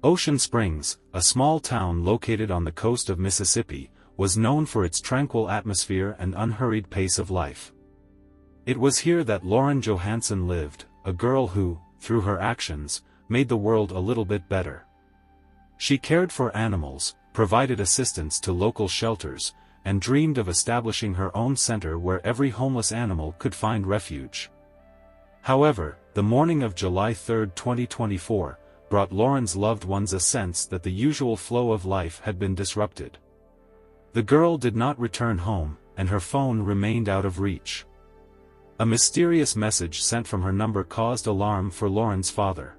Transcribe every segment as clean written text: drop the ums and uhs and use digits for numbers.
Ocean Springs, a small town located on the coast of Mississippi, was known for its tranquil atmosphere and unhurried pace of life. It was here that Lauren Johansen lived, a girl who, through her actions, made the world a little bit better. She cared for animals, provided assistance to local shelters, and dreamed of establishing her own center where every homeless animal could find refuge. However, the morning of July 3, 2024, brought Lauren's loved ones a sense that the usual flow of life had been disrupted. The girl did not return home, and her phone remained out of reach. A mysterious message sent from her number caused alarm for Lauren's father.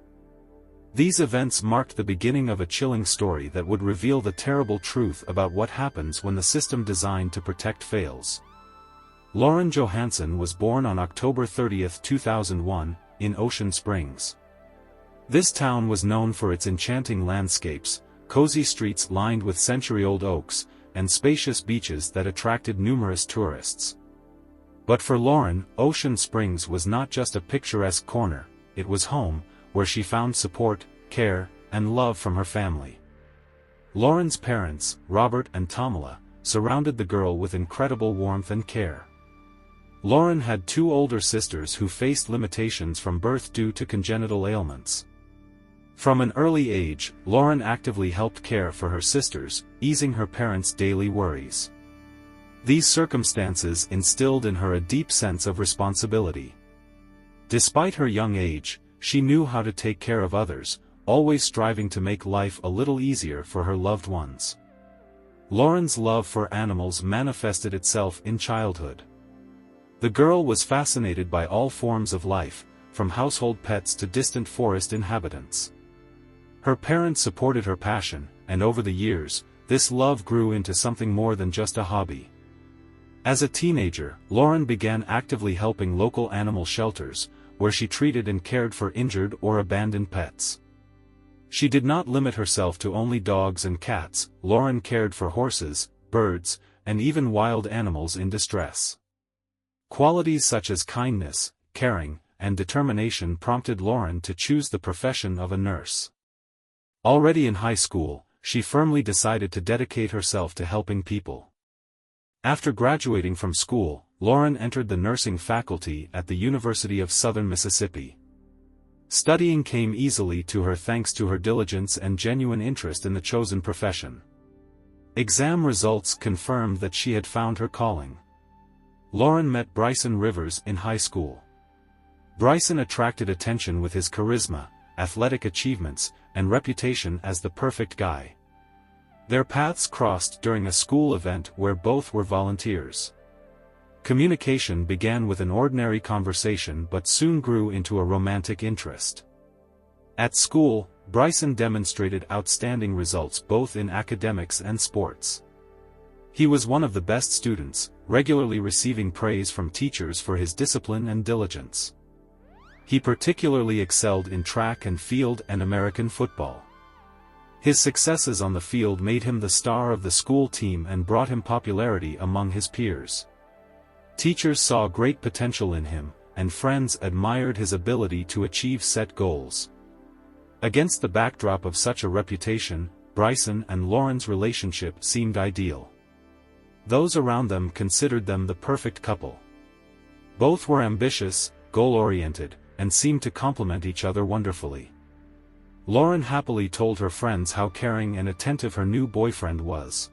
These events marked the beginning of a chilling story that would reveal the terrible truth about what happens when the system designed to protect fails. Lauren Johansen was born on October 30, 2001, in Ocean Springs. This town was known for its enchanting landscapes, cozy streets lined with century-old oaks, and spacious beaches that attracted numerous tourists. But for Lauren, Ocean Springs was not just a picturesque corner, it was home, where she found support, care, and love from her family. Lauren's parents, Robert and Tamala, surrounded the girl with incredible warmth and care. Lauren had two older sisters who faced limitations from birth due to congenital ailments. From an early age, Lauren actively helped care for her sisters, easing her parents' daily worries. These circumstances instilled in her a deep sense of responsibility. Despite her young age, she knew how to take care of others, always striving to make life a little easier for her loved ones. Lauren's love for animals manifested itself in childhood. The girl was fascinated by all forms of life, from household pets to distant forest inhabitants. Her parents supported her passion, and over the years, this love grew into something more than just a hobby. As a teenager, Lauren began actively helping local animal shelters, where she treated and cared for injured or abandoned pets. She did not limit herself to only dogs and cats. Lauren cared for horses, birds, and even wild animals in distress. Qualities such as kindness, caring, and determination prompted Lauren to choose the profession of a nurse. Already in high school, she firmly decided to dedicate herself to helping people. After graduating from school, Lauren entered the nursing faculty at the University of Southern Mississippi. Studying came easily to her thanks to her diligence and genuine interest in the chosen profession. Exam results confirmed that she had found her calling. Lauren met Bryson Rivers in high school. Bryson attracted attention with his charisma, athletic achievements, and reputation as the perfect guy. Their paths crossed during a school event where both were volunteers. Communication began with an ordinary conversation but soon grew into a romantic interest. At school, Bryson demonstrated outstanding results both in academics and sports. He was one of the best students, regularly receiving praise from teachers for his discipline and diligence. He particularly excelled in track and field and American football. His successes on the field made him the star of the school team and brought him popularity among his peers. Teachers saw great potential in him, and friends admired his ability to achieve set goals. Against the backdrop of such a reputation, Bryson and Lauren's relationship seemed ideal. Those around them considered them the perfect couple. Both were ambitious, goal-oriented, and seemed to complement each other wonderfully. Lauren happily told her friends how caring and attentive her new boyfriend was.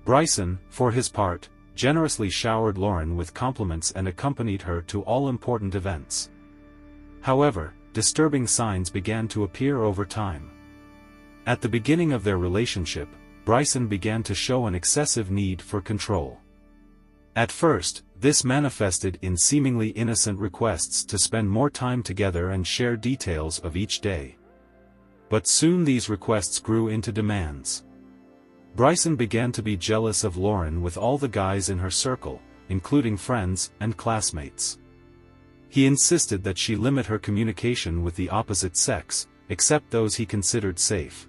Bryson, for his part, generously showered Lauren with compliments and accompanied her to all important events. However, disturbing signs began to appear over time. At the beginning of their relationship, Bryson began to show an excessive need for control. At first, this manifested in seemingly innocent requests to spend more time together and share details of each day. But soon these requests grew into demands. Bryson began to be jealous of Lauren with all the guys in her circle, including friends and classmates. He insisted that she limit her communication with the opposite sex, except those he considered safe.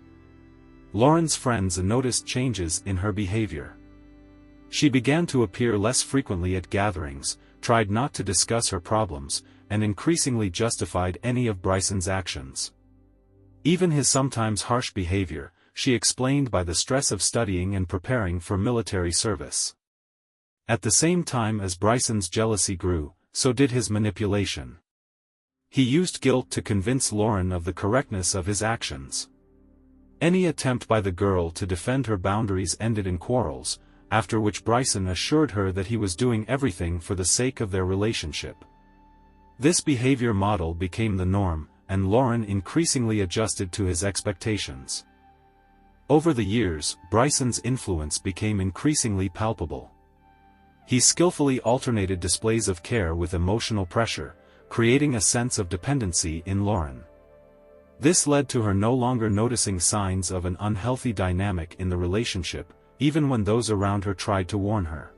Lauren's friends noticed changes in her behavior. She began to appear less frequently at gatherings, tried not to discuss her problems, and increasingly justified any of Bryson's actions. Even his sometimes harsh behavior, she explained by the stress of studying and preparing for military service. At the same time as Bryson's jealousy grew, so did his manipulation. He used guilt to convince Lauren of the correctness of his actions. Any attempt by the girl to defend her boundaries ended in quarrels, after which Bryson assured her that he was doing everything for the sake of their relationship. This behavior model became the norm, and Lauren increasingly adjusted to his expectations. Over the years, Bryson's influence became increasingly palpable. He skillfully alternated displays of care with emotional pressure, creating a sense of dependency in Lauren. This led to her no longer noticing signs of an unhealthy dynamic in the relationship, even when those around her tried to warn her.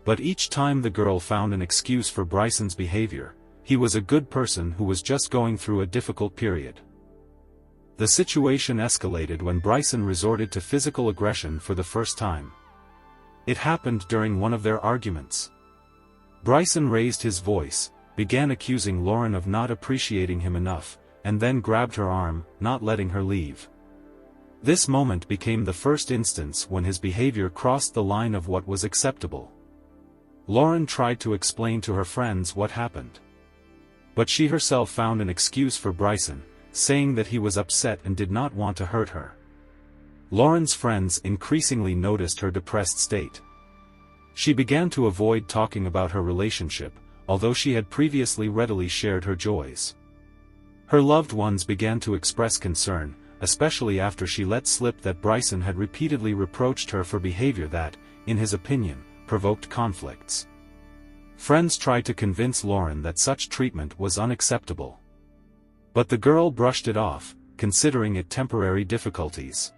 But each time the girl found an excuse for Bryson's behavior, he was a good person who was just going through a difficult period. The situation escalated when Bryson resorted to physical aggression for the first time. It happened during one of their arguments. Bryson raised his voice, began accusing Lauren of not appreciating him enough, and then grabbed her arm, not letting her leave. This moment became the first instance when his behavior crossed the line of what was acceptable. Lauren tried to explain to her friends what happened. But she herself found an excuse for Bryson, saying that he was upset and did not want to hurt her. Lauren's friends increasingly noticed her depressed state. She began to avoid talking about her relationship, although she had previously readily shared her joys. Her loved ones began to express concern, especially after she let slip that Bryson had repeatedly reproached her for behavior that, in his opinion, provoked conflicts. Friends tried to convince Lauren that such treatment was unacceptable. But the girl brushed it off, considering it temporary difficulties.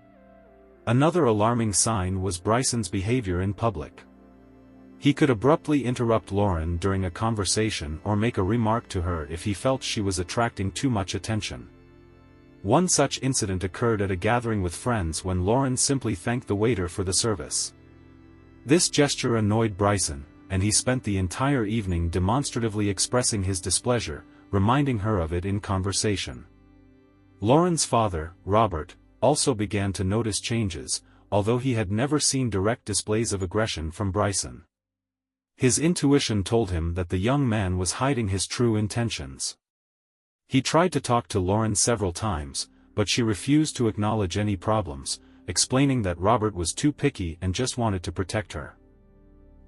Another alarming sign was Bryson's behavior in public. He could abruptly interrupt Lauren during a conversation or make a remark to her if he felt she was attracting too much attention. One such incident occurred at a gathering with friends when Lauren simply thanked the waiter for the service. This gesture annoyed Bryson, and he spent the entire evening demonstratively expressing his displeasure, reminding her of it in conversation. Lauren's father, Robert, also began to notice changes, although he had never seen direct displays of aggression from Bryson. His intuition told him that the young man was hiding his true intentions. He tried to talk to Lauren several times, but she refused to acknowledge any problems, explaining that Robert was too picky and just wanted to protect her.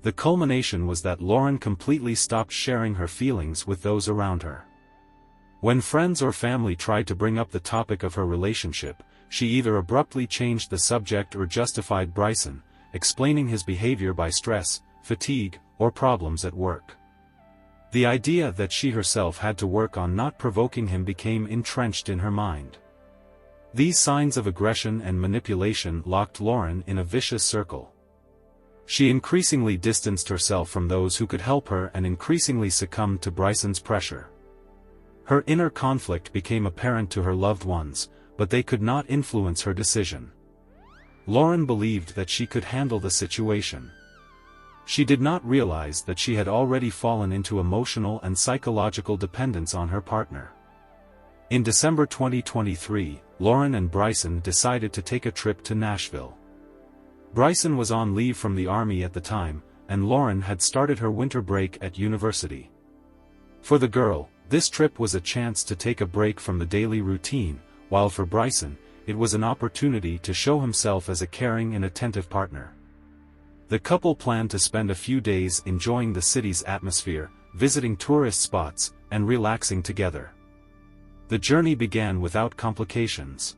The culmination was that Lauren completely stopped sharing her feelings with those around her. When friends or family tried to bring up the topic of her relationship, she either abruptly changed the subject or justified Bryson, explaining his behavior by stress, fatigue, or problems at work. The idea that she herself had to work on not provoking him became entrenched in her mind. These signs of aggression and manipulation locked Lauren in a vicious circle. She increasingly distanced herself from those who could help her and increasingly succumbed to Bryson's pressure. Her inner conflict became apparent to her loved ones, but they could not influence her decision. Lauren believed that she could handle the situation. She did not realize that she had already fallen into emotional and psychological dependence on her partner. In December 2023, Lauren and Bryson decided to take a trip to Nashville. Bryson was on leave from the Army at the time, and Lauren had started her winter break at university. For the girl, this trip was a chance to take a break from the daily routine, while for Bryson, it was an opportunity to show himself as a caring and attentive partner. The couple planned to spend a few days enjoying the city's atmosphere, visiting tourist spots, and relaxing together. The journey began without complications.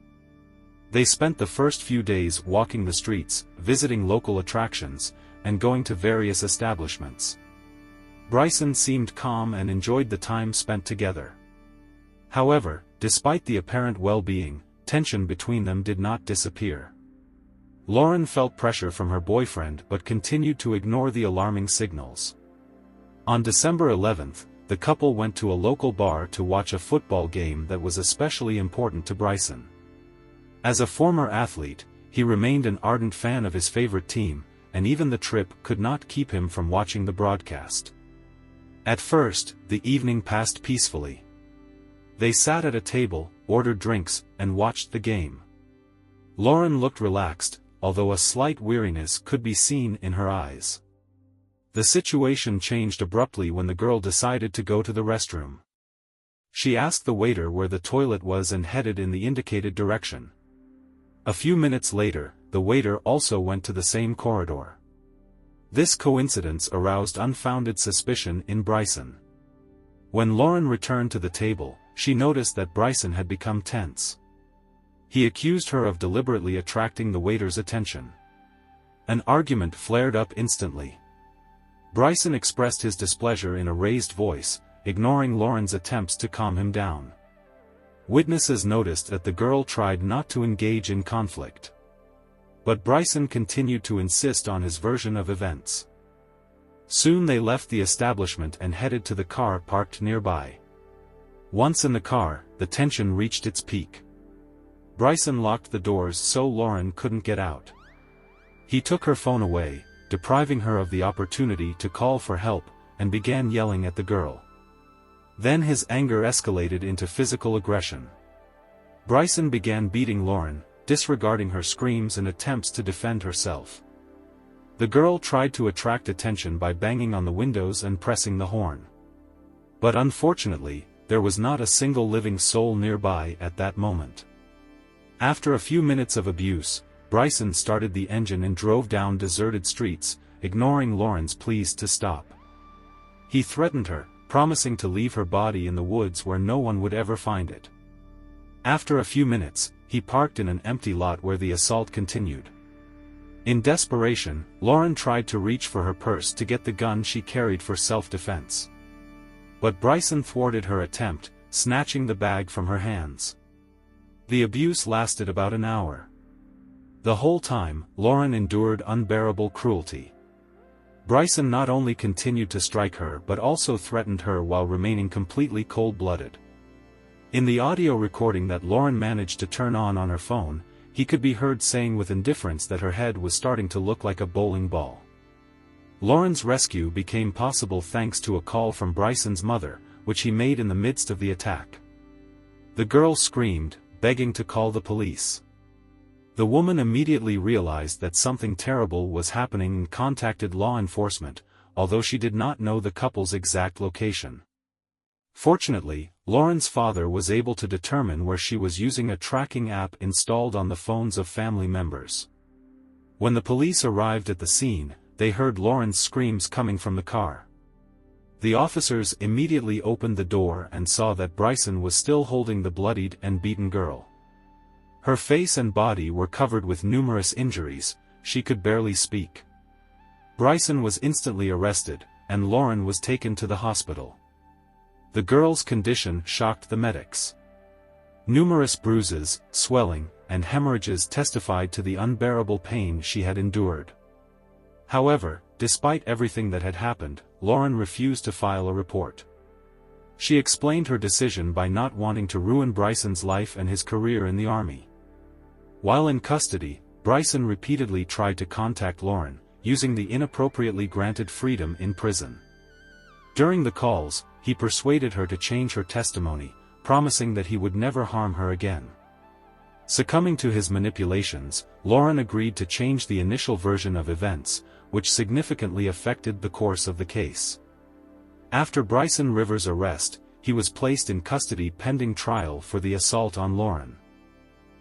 They spent the first few days walking the streets, visiting local attractions, and going to various establishments. Bryson seemed calm and enjoyed the time spent together. However, despite the apparent well-being, tension between them did not disappear. Lauren felt pressure from her boyfriend but continued to ignore the alarming signals. On December 11th, the couple went to a local bar to watch a football game that was especially important to Bryson. As a former athlete, he remained an ardent fan of his favorite team, and even the trip could not keep him from watching the broadcast. At first, the evening passed peacefully. They sat at a table, ordered drinks, and watched the game. Lauren looked relaxed, although a slight weariness could be seen in her eyes. The situation changed abruptly when the girl decided to go to the restroom. She asked the waiter where the toilet was and headed in the indicated direction. A few minutes later, the waiter also went to the same corridor. This coincidence aroused unfounded suspicion in Bryson. When Lauren returned to the table, she noticed that Bryson had become tense. He accused her of deliberately attracting the waiter's attention. An argument flared up instantly. Bryson expressed his displeasure in a raised voice, ignoring Lauren's attempts to calm him down. Witnesses noticed that the girl tried not to engage in conflict. But Bryson continued to insist on his version of events. Soon they left the establishment and headed to the car parked nearby. Once in the car, the tension reached its peak. Bryson locked the doors so Lauren couldn't get out. He took her phone away, depriving her of the opportunity to call for help, and began yelling at the girl. Then his anger escalated into physical aggression. Bryson began beating Lauren, disregarding her screams and attempts to defend herself. The girl tried to attract attention by banging on the windows and pressing the horn. But unfortunately, there was not a single living soul nearby at that moment. After a few minutes of abuse, Bryson started the engine and drove down deserted streets, ignoring Lauren's pleas to stop. He threatened her, promising to leave her body in the woods where no one would ever find it. After a few minutes, he parked in an empty lot where the assault continued. In desperation, Lauren tried to reach for her purse to get the gun she carried for self-defense. But Bryson thwarted her attempt, snatching the bag from her hands. The abuse lasted about an hour. The whole time, Lauren endured unbearable cruelty. Bryson not only continued to strike her but also threatened her while remaining completely cold-blooded. In the audio recording that Lauren managed to turn on her phone, he could be heard saying with indifference that her head was starting to look like a bowling ball. Lauren's rescue became possible thanks to a call from Bryson's mother, which he made in the midst of the attack. The girl screamed, begging to call the police. The woman immediately realized that something terrible was happening and contacted law enforcement, although she did not know the couple's exact location. Fortunately, Lauren's father was able to determine where she was using a tracking app installed on the phones of family members. When the police arrived at the scene, they heard Lauren's screams coming from the car. The officers immediately opened the door and saw that Bryson was still holding the bloodied and beaten girl. Her face and body were covered with numerous injuries, she could barely speak. Bryson was instantly arrested, and Lauren was taken to the hospital. The girl's condition shocked the medics. Numerous bruises, swelling, and hemorrhages testified to the unbearable pain she had endured. However, despite everything that had happened, Lauren refused to file a report. She explained her decision by not wanting to ruin Bryson's life and his career in the army. While in custody, Bryson repeatedly tried to contact Lauren, using the inappropriately granted freedom in prison. During the calls, he persuaded her to change her testimony, promising that he would never harm her again. Succumbing to his manipulations, Lauren agreed to change the initial version of events, which significantly affected the course of the case. After Bryson Rivers' arrest, he was placed in custody pending trial for the assault on Lauren.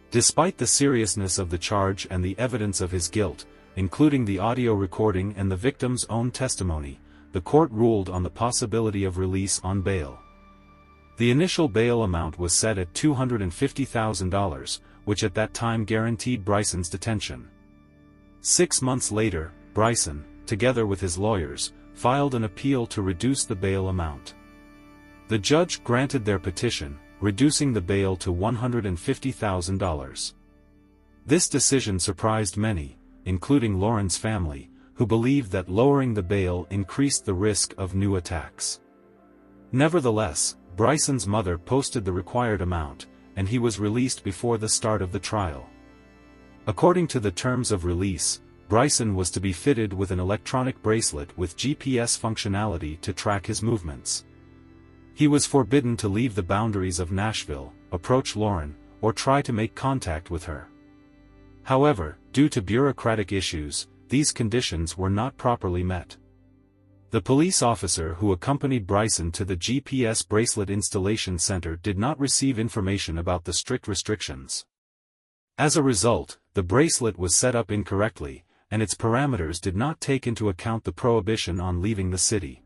Despite the seriousness of the charge and the evidence of his guilt, including the audio recording and the victim's own testimony, the court ruled on the possibility of release on bail. The initial bail amount was set at $250,000, which at that time guaranteed Bryson's detention. 6 months later, Bryson, together with his lawyers, filed an appeal to reduce the bail amount. The judge granted their petition, reducing the bail to $150,000. This decision surprised many, including Lauren's family, who believed that lowering the bail increased the risk of new attacks. Nevertheless, Bryson's mother posted the required amount, and he was released before the start of the trial. According to the terms of release, Bryson was to be fitted with an electronic bracelet with GPS functionality to track his movements. He was forbidden to leave the boundaries of Nashville, approach Lauren, or try to make contact with her. However, due to bureaucratic issues, these conditions were not properly met. The police officer who accompanied Bryson to the GPS bracelet installation center did not receive information about the strict restrictions. As a result, the bracelet was set up incorrectly, and its parameters did not take into account the prohibition on leaving the city.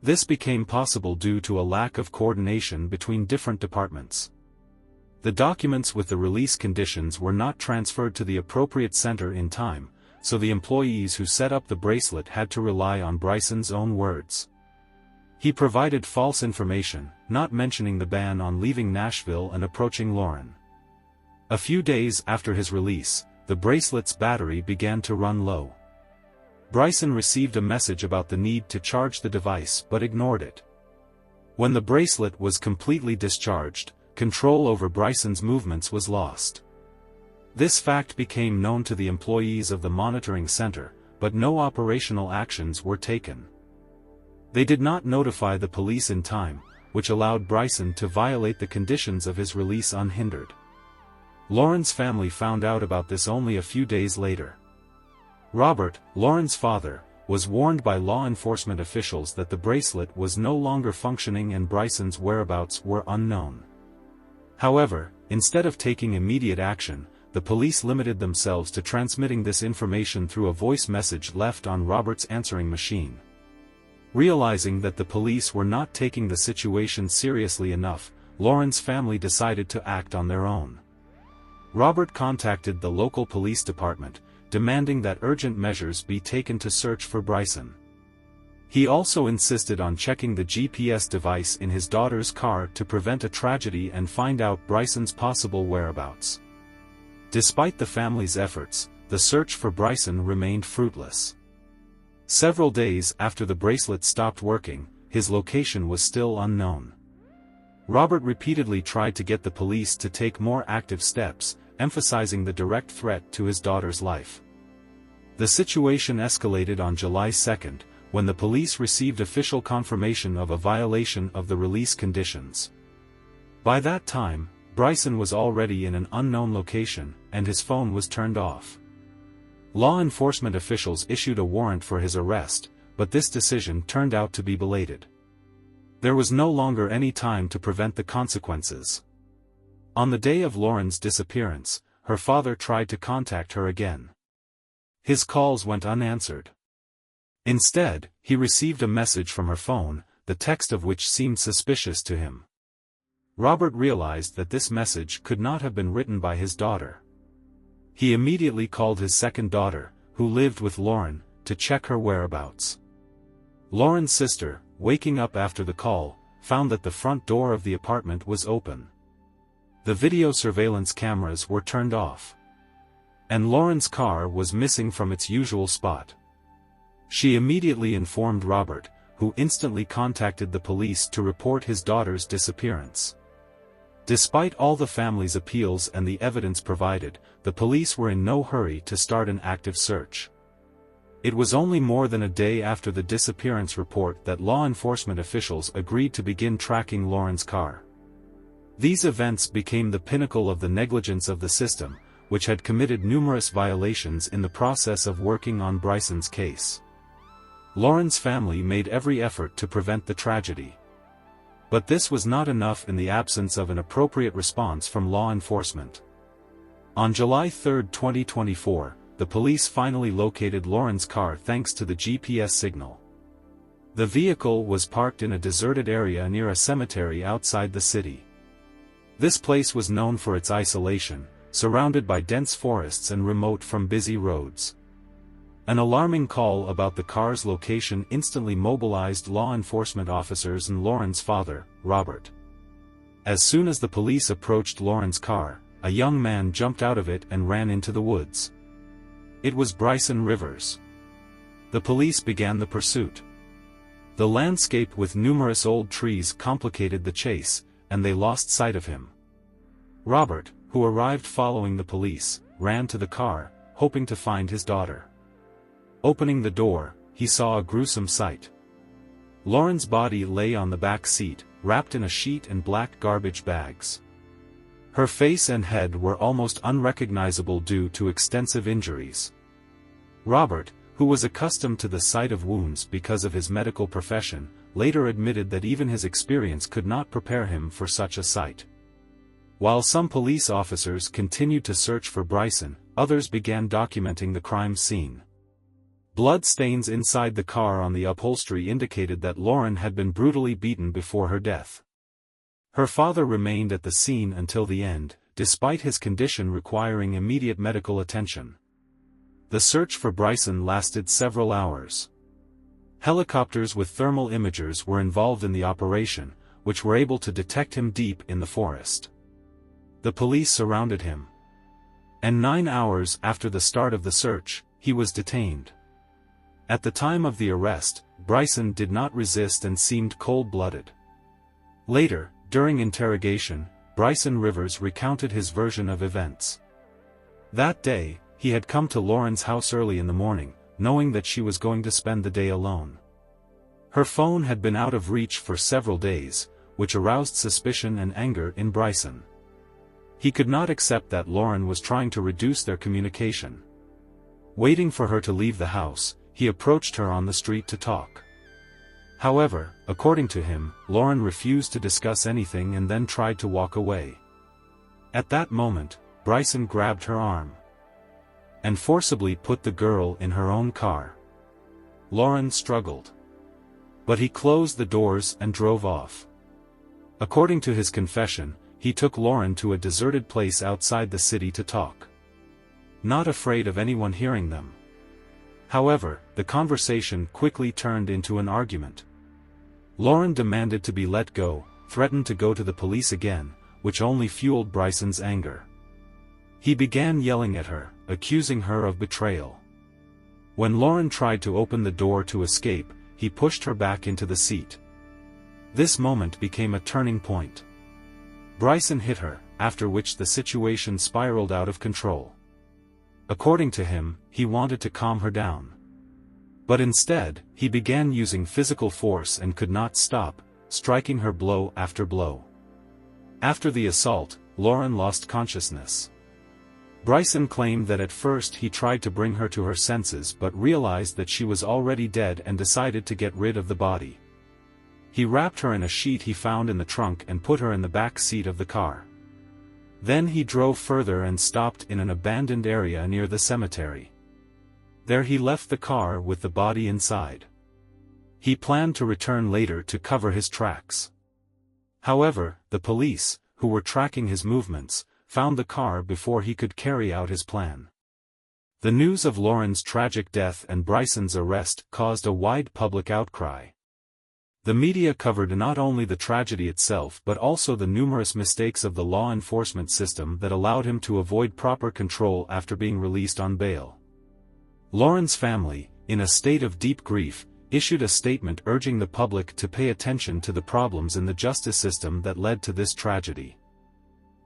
This became possible due to a lack of coordination between different departments. The documents with the release conditions were not transferred to the appropriate center in time, so the employees who set up the bracelet had to rely on Bryson's own words. He provided false information, not mentioning the ban on leaving Nashville and approaching Lauren. A few days after his release, the bracelet's battery began to run low. Bryson received a message about the need to charge the device but ignored it. When the bracelet was completely discharged, control over Bryson's movements was lost. This fact became known to the employees of the monitoring center, but no operational actions were taken. They did not notify the police in time, which allowed Bryson to violate the conditions of his release unhindered. Lauren's family found out about this only a few days later. Robert, Lauren's father, was warned by law enforcement officials that the bracelet was no longer functioning and Bryson's whereabouts were unknown. However, instead of taking immediate action, the police limited themselves to transmitting this information through a voice message left on Robert's answering machine. Realizing that the police were not taking the situation seriously enough, Lauren's family decided to act on their own. Robert contacted the local police department, demanding that urgent measures be taken to search for Bryson. He also insisted on checking the GPS device in his daughter's car to prevent a tragedy and find out Bryson's possible whereabouts. Despite the family's efforts, the search for Bryson remained fruitless. Several days after the bracelet stopped working, his location was still unknown. Robert repeatedly tried to get the police to take more active steps, emphasizing the direct threat to his daughter's life. The situation escalated on July 2, when the police received official confirmation of a violation of the release conditions. By that time, Bryson was already in an unknown location, and his phone was turned off. Law enforcement officials issued a warrant for his arrest, but this decision turned out to be belated. There was no longer any time to prevent the consequences. On the day of Lauren's disappearance, her father tried to contact her again. His calls went unanswered. Instead, he received a message from her phone, the text of which seemed suspicious to him. Robert realized that this message could not have been written by his daughter. He immediately called his second daughter, who lived with Lauren, to check her whereabouts. Lauren's sister, waking up after the call, found that the front door of the apartment was open. The video surveillance cameras were turned off. And Lauren's car was missing from its usual spot. She immediately informed Robert, who instantly contacted the police to report his daughter's disappearance. Despite all the family's appeals and the evidence provided, the police were in no hurry to start an active search. It was only more than a day after the disappearance report that law enforcement officials agreed to begin tracking Lauren's car. These events became the pinnacle of the negligence of the system, which had committed numerous violations in the process of working on Bryson's case. Lauren's family made every effort to prevent the tragedy. But this was not enough in the absence of an appropriate response from law enforcement. On July 3, 2024, the police finally located Lauren's car thanks to the GPS signal. The vehicle was parked in a deserted area near a cemetery outside the city. This place was known for its isolation, surrounded by dense forests and remote from busy roads. An alarming call about the car's location instantly mobilized law enforcement officers and Lauren's father, Robert. As soon as the police approached Lauren's car, a young man jumped out of it and ran into the woods. It was Bryson Rivers. The police began the pursuit. The landscape with numerous old trees complicated the chase, and they lost sight of him. Robert, who arrived following the police, ran to the car, hoping to find his daughter. Opening the door, he saw a gruesome sight. Lauren's body lay on the back seat, wrapped in a sheet and black garbage bags. Her face and head were almost unrecognizable due to extensive injuries. Robert, who was accustomed to the sight of wounds because of his medical profession, later admitted that even his experience could not prepare him for such a sight. While some police officers continued to search for Bryson, others began documenting the crime scene. Blood stains inside the car on the upholstery indicated that Lauren had been brutally beaten before her death. Her father remained at the scene until the end, despite his condition requiring immediate medical attention. The search for Bryson lasted several hours. Helicopters with thermal imagers were involved in the operation, which were able to detect him deep in the forest. The police surrounded him. And 9 hours after the start of the search, he was detained. At the time of the arrest, Bryson did not resist and seemed cold-blooded. Later, during interrogation, Bryson Rivers recounted his version of events. That day, he had come to Lauren's house early in the morning, knowing that she was going to spend the day alone. Her phone had been out of reach for several days, which aroused suspicion and anger in Bryson. He could not accept that Lauren was trying to reduce their communication. Waiting for her to leave the house, he approached her on the street to talk. However, according to him, Lauren refused to discuss anything and then tried to walk away. At that moment, Bryson grabbed her arm and forcibly put the girl in her own car. Lauren struggled, but he closed the doors and drove off. According to his confession, he took Lauren to a deserted place outside the city to talk, not afraid of anyone hearing them. However, the conversation quickly turned into an argument. Lauren demanded to be let go, threatened to go to the police again, which only fueled Bryson's anger. He began yelling at her, accusing her of betrayal. When Lauren tried to open the door to escape, he pushed her back into the seat. This moment became a turning point. Bryson hit her, after which the situation spiraled out of control. According to him, he wanted to calm her down. But instead, he began using physical force and could not stop, striking her blow after blow. After the assault, Lauren lost consciousness. Bryson claimed that at first he tried to bring her to her senses but realized that she was already dead and decided to get rid of the body. He wrapped her in a sheet he found in the trunk and put her in the back seat of the car. Then he drove further and stopped in an abandoned area near the cemetery. There he left the car with the body inside. He planned to return later to cover his tracks. However, the police, who were tracking his movements, found the car before he could carry out his plan. The news of Lauren's tragic death and Bryson's arrest caused a wide public outcry. The media covered not only the tragedy itself but also the numerous mistakes of the law enforcement system that allowed him to avoid proper control after being released on bail. Lauren's family, in a state of deep grief, issued a statement urging the public to pay attention to the problems in the justice system that led to this tragedy.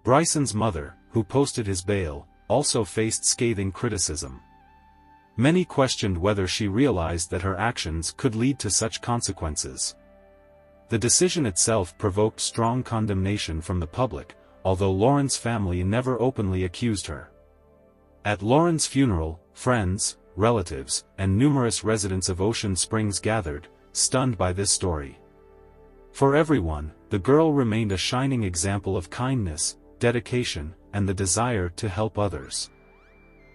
Bryson's mother, who posted his bail, also faced scathing criticism. Many questioned whether she realized that her actions could lead to such consequences. The decision itself provoked strong condemnation from the public, although Lauren's family never openly accused her. At Lauren's funeral, friends, relatives, and numerous residents of Ocean Springs gathered, stunned by this story. For everyone, the girl remained a shining example of kindness, dedication, and the desire to help others.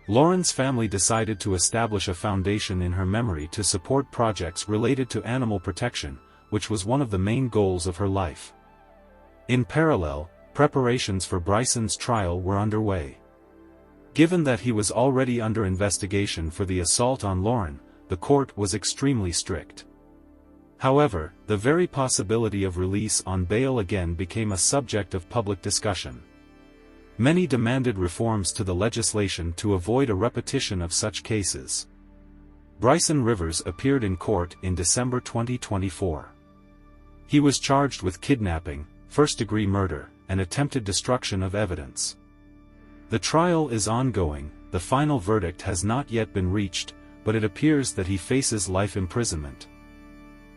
Lauren's family decided to establish a foundation in her memory to support projects related to animal protection, which was one of the main goals of her life. In parallel, preparations for Bryson's trial were underway. Given that he was already under investigation for the assault on Lauren, the court was extremely strict. However, the very possibility of release on bail again became a subject of public discussion. Many demanded reforms to the legislation to avoid a repetition of such cases. Bryson Rivers appeared in court in December 2024. He was charged with kidnapping, first-degree murder, and attempted destruction of evidence. The trial is ongoing. The final verdict has not yet been reached, but it appears that he faces life imprisonment.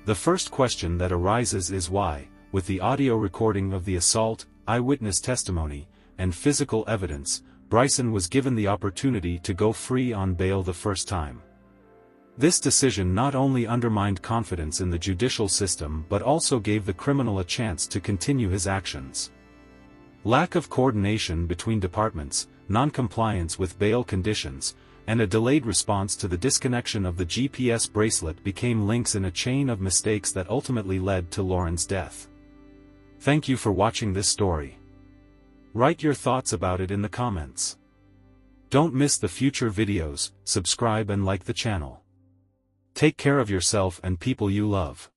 The first question that arises is why, with the audio recording of the assault, eyewitness testimony, and physical evidence, Bryson was given the opportunity to go free on bail the first time. This decision not only undermined confidence in the judicial system but also gave the criminal a chance to continue his actions. Lack of coordination between departments, non-compliance with bail conditions, and a delayed response to the disconnection of the GPS bracelet became links in a chain of mistakes that ultimately led to Lauren's death. Thank you for watching this story. Write your thoughts about it in the comments. Don't miss the future videos, subscribe and like the channel. Take care of yourself and people you love.